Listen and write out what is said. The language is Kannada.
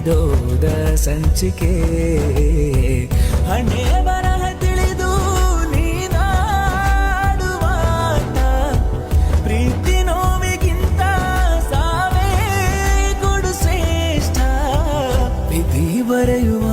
ಮುಗಿದೋದ ಸಂಚಿಕೆ ಹಣೆ ಬರಹ ತಿಳಿದು ನೀನಾಡುವಾಟ ಪ್ರೀತಿ ನೋವಿಗಿಂತ ಸಾವೇ ಕೊಡು ಶ್ರೇಷ್ಠ ವಿಧಿ ಬರೆಯುವ